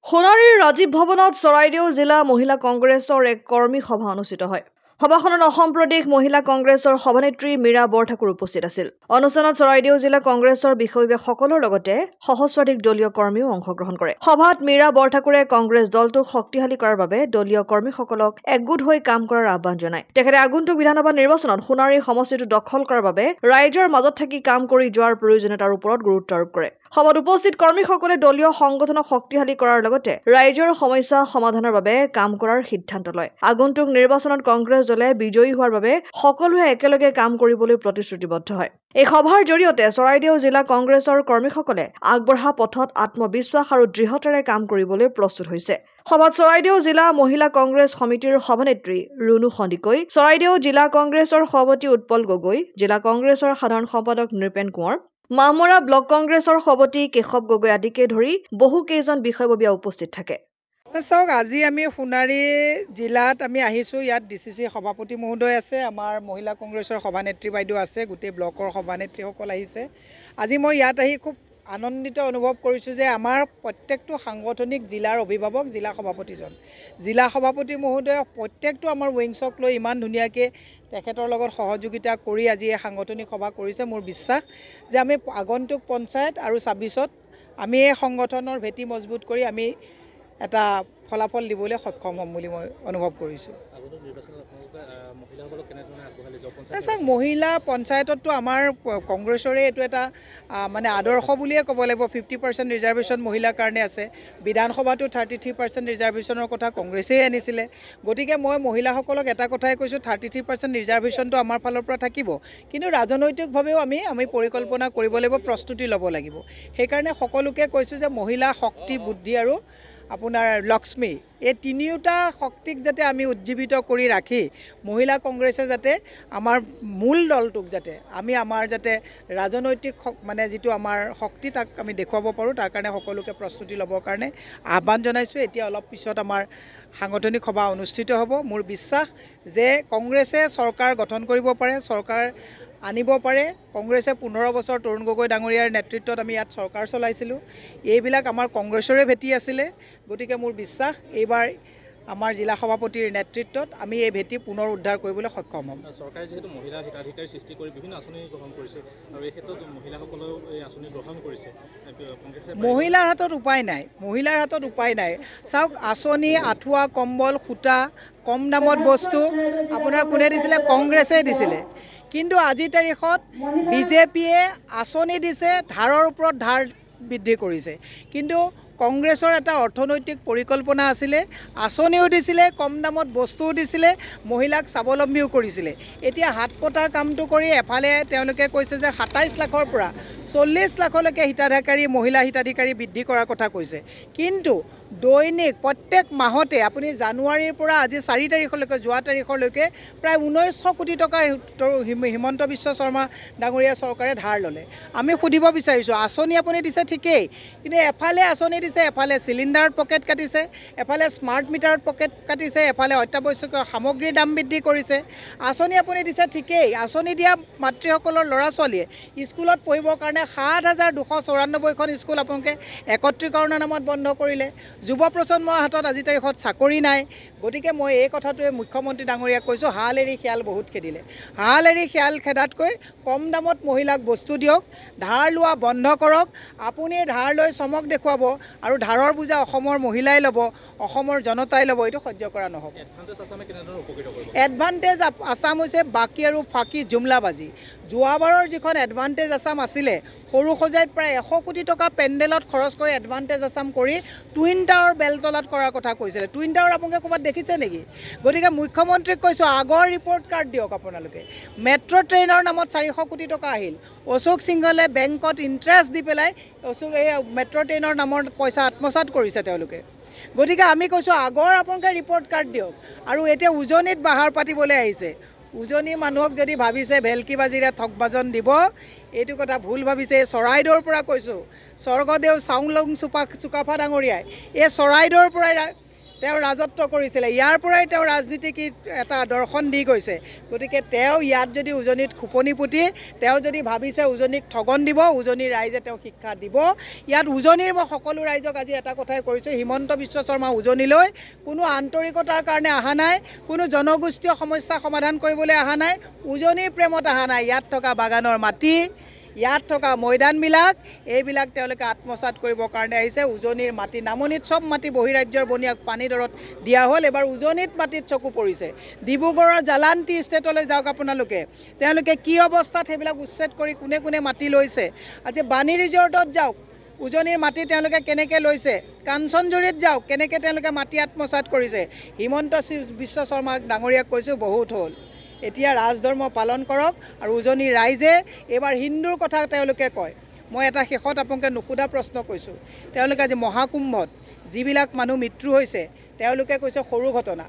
সোণাৰীৰ ৰাজীৱ ভৱনত চৰাইদেউ জিলা মহিলা কংগ্ৰেছৰ এক কৰ্মী সভা অনুষ্ঠিত হয়। সভাখনত অসম প্ৰদেশ মহিলা কংগ্ৰেছৰ সভানেত্ৰী মীৰা বৰঠাকুৰ উপস্থিত আছিল। অনুষ্ঠানত চৰাইদেউ জিলা কংগ্ৰেছৰ বিষয়ববীয়াসকলৰ লগতে সহস্ৰাধিক দলীয় কৰ্মীও অংশগ্ৰহণ কৰে। সভাত মীৰা বৰঠাকুৰে কংগ্ৰেছ দলটোক শক্তিশালী কৰাৰ বাবে দলীয় কৰ্মীসকলক একগোট হৈ কাম কৰাৰ আহ্বান জনায়। তেখেতে আগন্তুক বিধানসভা নিৰ্বাচনত সোণাৰীৰ সমষ্টিটো দখল কৰাৰ বাবে ৰাইজৰ মাজত থাকি কাম কৰি যোৱাৰ প্ৰয়োজনীয়তাৰ ওপৰত গুৰুত্ব আৰোপ কৰে। সভাত উপস্থিত কৰ্মীসকলে দলীয় সংগঠনক শক্তিশালী কৰাৰ লগতে ৰাইজৰ সমস্যা সমাধানৰ বাবে কাম কৰাৰ সিদ্ধান্ত লয়। আগন্তুক নিৰ্বাচনত কংগ্ৰেছ দলে বিজয়ী হোৱাৰ বাবে সকলোৱে একেলগে কাম কৰিবলৈ প্ৰতিশ্ৰুতিবদ্ধ হয়। এই সভাৰ জৰিয়তে চৰাইদেউ জিলা কংগ্ৰেছৰ কৰ্মীসকলে আগবঢ়া পথত আত্মবিশ্বাস আৰু দৃঢ়তাৰে কাম কৰিবলৈ প্ৰস্তুত হৈছে। সভাত চৰাইদেউ জিলা মহিলা কংগ্ৰেছ সমিতিৰ সভানেত্ৰী ৰুণু সন্দিকৈ, চৰাইদেউ জিলা কংগ্ৰেছৰ সভাপতি উৎপল গগৈ, জিলা কংগ্ৰেছৰ সাধাৰণ সম্পাদক নৃপেন কোঁৱৰ, মাহমৰা ব্লক কংগ্ৰেছৰ সভাপতি কেশৱ গগৈ আদিকে ধৰি বহু কেইজন বিষয়ববীয়া উপস্থিত থাকে। চাওক, আজি আমি সোণাৰী জিলাত আমি আহিছোঁ। ইয়াত DCC সভাপতি মহোদয় আছে, আমাৰ মহিলা কংগ্ৰেছৰ সভানেত্ৰী বাইদেউ আছে, গোটেই ব্লকৰ সভানেত্ৰীসকল আহিছে। আজি মই ইয়াত আহি খুব আনন্দিত অনুভৱ কৰিছোঁ যে আমাৰ প্ৰত্যেকটো সাংগঠনিক জিলাৰ অভিভাৱক জিলা সভাপতিজন, জিলা সভাপতি মহোদয় প্ৰত্যেকটো আমাৰ উইংছক লৈ ইমান ধুনীয়াকৈ তেখেতৰ লগত সহযোগিতা কৰি আজি এই সাংগঠনিক সভা কৰিছে। মোৰ বিশ্বাস যে আমি আগন্তুক পঞ্চায়ত আৰু ২৬ত আমি এই সংগঠনৰ ভেটি মজবুত কৰি আমি এটা ফলাফল দিবলৈ সক্ষম হ'ম বুলি মই অনুভৱ কৰিছোঁ। চাওক, মহিলা পঞ্চায়ততো আমাৰ কংগ্ৰেছৰে এইটো এটা মানে আদৰ্শ বুলিয়ে ক'ব লাগিব। 50% ৰিজাৰ্ভেশ্যন মহিলাৰ কাৰণে আছে। বিধানসভাতো 33% ৰিজাৰ্ভেশ্যনৰ কথা কংগ্ৰেছেই আনিছিলে। গতিকে মই মহিলাসকলক এটা কথাই কৈছোঁ, 33% ৰিজাৰ্ভেশ্যনটো আমাৰ ফালৰ পৰা থাকিব, কিন্তু ৰাজনৈতিকভাৱেও আমি পৰিকল্পনা কৰিব লাগিব, প্ৰস্তুতি ল'ব লাগিব। সেইকাৰণে সকলোকে কৈছোঁ যে মহিলা শক্তি, বুদ্ধি আৰু আপোনাৰ লক্ষ্মী, এই তিনিওটা শক্তিক যাতে আমি উজ্জীৱিত কৰি ৰাখি মহিলা কংগ্ৰেছে যাতে আমাৰ মূল দলটোক যাতে আমাৰ যাতে ৰাজনৈতিক মানে যিটো আমাৰ শক্তি তাক আমি দেখুৱাব পাৰোঁ, তাৰ কাৰণে সকলোকে প্ৰস্তুতি ল'বৰ কাৰণে আহ্বান জনাইছোঁ। এতিয়া অলপ পিছত আমাৰ সাংগঠনিক সভা অনুষ্ঠিত হ'ব। মোৰ বিশ্বাস যে কংগ্ৰেছে চৰকাৰ গঠন কৰিব পাৰে, চৰকাৰ আনিব পাৰে। কংগ্ৰেছে 15 বছৰ তৰুণ গগৈ ডাঙৰীয়াৰ নেতৃত্বত আমি ইয়াত চৰকাৰ চলাইছিলোঁ। এইবিলাক আমাৰ কংগ্ৰেছৰে ভেটি আছিলে। গতিকে মোৰ বিশ্বাস এইবাৰ আমাৰ জিলা সভাপতিৰ নেতৃত্বত আমি এই ভেটি পুনৰ উদ্ধাৰ কৰিবলৈ সক্ষম হ'ম। চৰকাৰে যিহেতু মহিলা হিতাধিকাৰী সৃষ্টি কৰি বিভিন্ন আঁচনি গ্ৰহণ কৰিছে আৰু এই ক্ষেত্ৰত মহিলাসকলেও এই আঁচনি গ্ৰহণ কৰিছে। মহিলাৰ হাতত উপায় নাই, মহিলাৰ হাতত উপায় নাই। চাওক, আঁচনি, আঁঠুৱা, কম্বল, সূতা, কম দামত বস্তু আপোনাৰ কোনে দিছিলে? কংগ্ৰেছে দিছিলে। কিন্তু আজিৰ তাৰিখত বিজেপিয়ে আঁচনি দিছে, ধাৰৰ ওপৰত ধাৰ বৃদ্ধি কৰিছে। কিন্তু কংগ্ৰেছৰ এটা অৰ্থনৈতিক পৰিকল্পনা আছিলে, আঁচনিও দিছিলে, কম দামত বস্তুও দিছিলে, মহিলাক স্বাৱলম্বীও কৰিছিলে। এতিয়া হাত পতাৰ কামটো কৰি এফালে তেওঁলোকে কৈছে যে ২৭ লাখৰ পৰা ৪০ লাখলৈকে মহিলা হিতাধিকাৰী বৃদ্ধি কৰাৰ কথা কৈছে। কিন্তু দৈনিক প্ৰত্যেক মাহতে আপুনি জানুৱাৰীৰ পৰা আজি ৪ তাৰিখলৈকে, যোৱা তাৰিখলৈকে প্ৰায় ১৯০০ কোটি টকা হিমন্ত বিশ্ব শৰ্মা ডাঙৰীয়া চৰকাৰে ধাৰ ল'লে। আমি সুধিব বিচাৰিছোঁ, আঁচনি আপুনি দিছে ঠিকেই, কিন্তু এফালে আঁচনি দিছে, এফালে চিলিণ্ডাৰত পকেট কাটিছে, এফালে স্মাৰ্ট মিটাৰত পকেট কাটিছে, এফালে অত্যাৱশ্যকীয় সামগ্ৰীৰ দাম বৃদ্ধি কৰিছে। আঁচনি আপুনি দিছে ঠিকেই, আঁচনি দিয়া মাতৃসকলৰ ল'ৰা ছোৱালীয়ে স্কুলত পঢ়িবৰ কাৰণে ৭,২৯৪খন স্কুল আপোনালোকে একত্ৰীকৰণৰ নামত বন্ধ কৰিলে। যুৱ প্ৰজন্মৰ হাতত আজিৰ তাৰিখত চাকৰি নাই। গতিকে মই এই কথাটোৱে মুখ্যমন্ত্ৰী ডাঙৰীয়াক কৈছোঁ, হাল এৰি শিয়াল বহুত খেদিলে। হাল এৰি শিয়াল খেদাতকৈ কম দামত মহিলাক বস্তু দিয়ক, ধাৰ লোৱা বন্ধ কৰক। আপুনি ধাৰ লৈ চমক দেখুৱাব আৰু ধাৰৰ বোজা অসমৰ মহিলাই ল'ব, অসমৰ জনতাই ল'ব, এইটো সহ্য কৰা নহ'ব। এডভান্টেজ আছাম হৈছে বাকী আৰু ফাঁকি জুমলাবাজি। যোৱাবাৰৰ যিখন এডভান্টেজ আছাম আছিলে, সৰু সজাইত প্ৰায় ১০০ কোটি টকা পেণ্ডেলত খৰচ কৰি এডভান্টেজ আছাম কৰি টুইন টাৱাৰ বেলতলাত কৰাৰ কথা কৈছিলে। টুইন টাৱাৰ আপোনালোকে ক'ৰবাত দেখিছে নেকি? গতিকে মুখ্যমন্ত্ৰীক কৈছোঁ, আগৰ ৰিপৰ্ট কাৰ্ড দিয়ক আপোনালোকে। মেট্ৰ' ট্ৰেইনৰ নামত ৪০০ কোটি টকা আহিল। অশোক সিংহলে বেংকত ইণ্টাৰেষ্ট দি পেলাই এই মেট্ৰ' ট্ৰেইনৰ নামৰ পইচা আত্মসাৎ কৰিছে তেওঁলোকে। গতিকে আমি কৈছোঁ, আগৰ আপোনালোকে ৰিপৰ্ট কাৰ্ড দিয়ক। আৰু এতিয়া উজনিত বাহাৰ পাতিবলৈ আহিছে। উজনি মানুহক যদি ভাবিছে ভেলকিবাজিৰে ঠগবাজন দিব, এইটো কথা ভুল ভাবিছে। চৰাইদেউৰ পৰা কৈছোঁ, স্বৰ্গদেউ চাওলুং চুকাফা ডাঙৰীয়াই এই চৰাইদেউৰ পৰাই তেওঁ ৰাজত্ব কৰিছিলে ইয়াৰ পৰাই তেওঁ ৰাজনীতিক এটা দৰ্শন দি গৈছে গতিকে তেওঁ ইয়াত যদি উজনিত খুপনি পুতি তেওঁ যদি ভাবিছে উজনিক ঠগন দিব উজনিৰ ৰাইজে তেওঁ শিক্ষা দিব ইয়াত উজনিৰ মই সকলো ৰাইজক আজি এটা কথাই কৰিছোঁ হিমন্ত বিশ্ব শৰ্মা উজনিলৈ কোনো আন্তৰিকতাৰ কাৰণে অহা নাই কোনো জনগোষ্ঠীয় সমস্যা সমাধান কৰিবলৈ অহা নাই উজনিৰ প্ৰেমত অহা নাই ইয়াত থকা বাগানৰ মাটি ইয়াত থকা ময়দানবিলাক এইবিলাক তেওঁলোকে আত্মসাত কৰিবৰ কাৰণে আহিছে উজনিৰ মাটি নামনিত সব মাটি বহিৰাজ্যৰ বনিয়াক পানী দৰত দিয়া হ'ল এবাৰ উজনিত মাটিত চকু পৰিছে ডিব্ৰুগড়ৰ জালান্তি ষ্টেটলৈ যাওক আপোনালোকে তেওঁলোকে কি অৱস্থাত সেইবিলাক উচ্ছেদ কৰি কোনে কোনে মাটি লৈছে আজি বাণী ৰিজৰ্টত যাওক উজনিৰ মাটি তেওঁলোকে কেনেকৈ লৈছে কাঞ্চনজুৰিত যাওক কেনেকৈ তেওঁলোকে মাটি আত্মসাত কৰিছে হিমন্ত বিশ্ব শৰ্মাক ডাঙৰীয়াক কৈছোঁ বহুত হ'ল এতিয়া ৰাজধৰ্ম পালন কৰক আৰু উজনিৰ ৰাইজে এইবাৰ হিন্দুৰ কথা তেওঁলোকে কয় মই এটা শেষত আপোনালোকে নুসুধা প্ৰশ্ন কৈছোঁ তেওঁলোকে আজি মহাকুম্ভত যিবিলাক মানুহ মৃত্যু হৈছে তেওঁলোকে কৈছে সৰু ঘটনা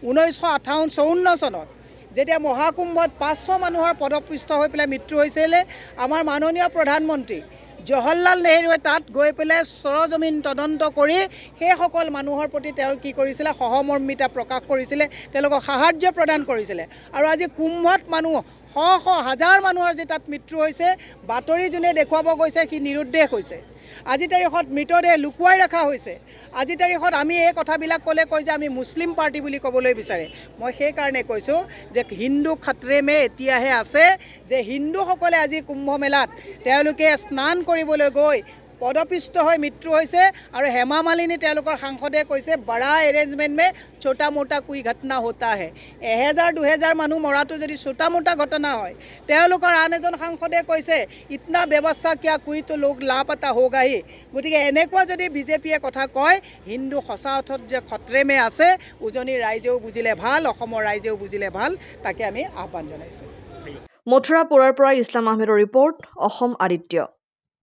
1954 চনত যেতিয়া মহাকুম্ভত 500 মানুহৰ পদপৃষ্ঠ হৈ পেলাই মৃত্যু হৈছিলে আমাৰ মাননীয় প্ৰধানমন্ত্ৰী জৱাহৰলাল নেহৰুৱে তাত গৈ পেলাই সৰজমিন তদন্ত কৰি সেইসকল মানুহৰ প্ৰতি তেওঁ কি কৰিছিলে সহমৰ্মিতা প্ৰকাশ কৰিছিলে তেওঁলোকক সাহায্য প্ৰদান কৰিছিলে আৰু আজি কুম্ভত মানুহ শ হাজাৰ মানুহৰ যে তাত মৃত্যু হৈছে বাতৰি যোনে দেখুৱাব গৈছে সি নিৰুদ্দেশ হৈছে আজি তাৰিখত মৃতদেহ লুকুৱাই ৰখা হৈছে আজি তাৰিখত আমি এই কথাবিলাক ক'লে কয় যে আমি মুছলিম পাৰ্টি বুলি ক'বলৈ বিচাৰে মই সেইকাৰণে কৈছোঁ যে হিন্দু খাত্ৰেমে এতিয়াহে আছে যে হিন্দুসকলে আজি কুম্ভ মেলাত তেওঁলোকে স্নান কৰিবলৈ গৈ পদপৃষ্ঠ হৈ মৃত্যু হৈছে আৰু হেমা মালিনী তেওঁলোকৰ সাংসদে কৈছে বড়া এৰেঞ্জমেণ্ট মে ছোটা মোটা কুই ঘটনা হোতা হে 1000-2000 মানুহ মৰাটো যদি ছোটা মোটা ঘটনা হয় তেওঁলোকৰ আন এজন সাংসদে কৈছে ইতনা ব্যৱস্থা কিয়া কুই তো লোক লাপতা হোগাহি গতিকে এনেকুৱা যদি বিজেপিয়ে কথা কয় হিন্দু সঁচা অৰ্থত যে খত্ৰেমে আছে উজনিৰ ৰাইজেও বুজিলে ভাল অসমৰ ৰাইজেও বুজিলে ভাল তাকে আমি আহ্বান জনাইছোঁ মথুৰাপুৰৰ পৰা ইছলাম আহমেদৰ ৰিপৰ্ট অসম আদিত্য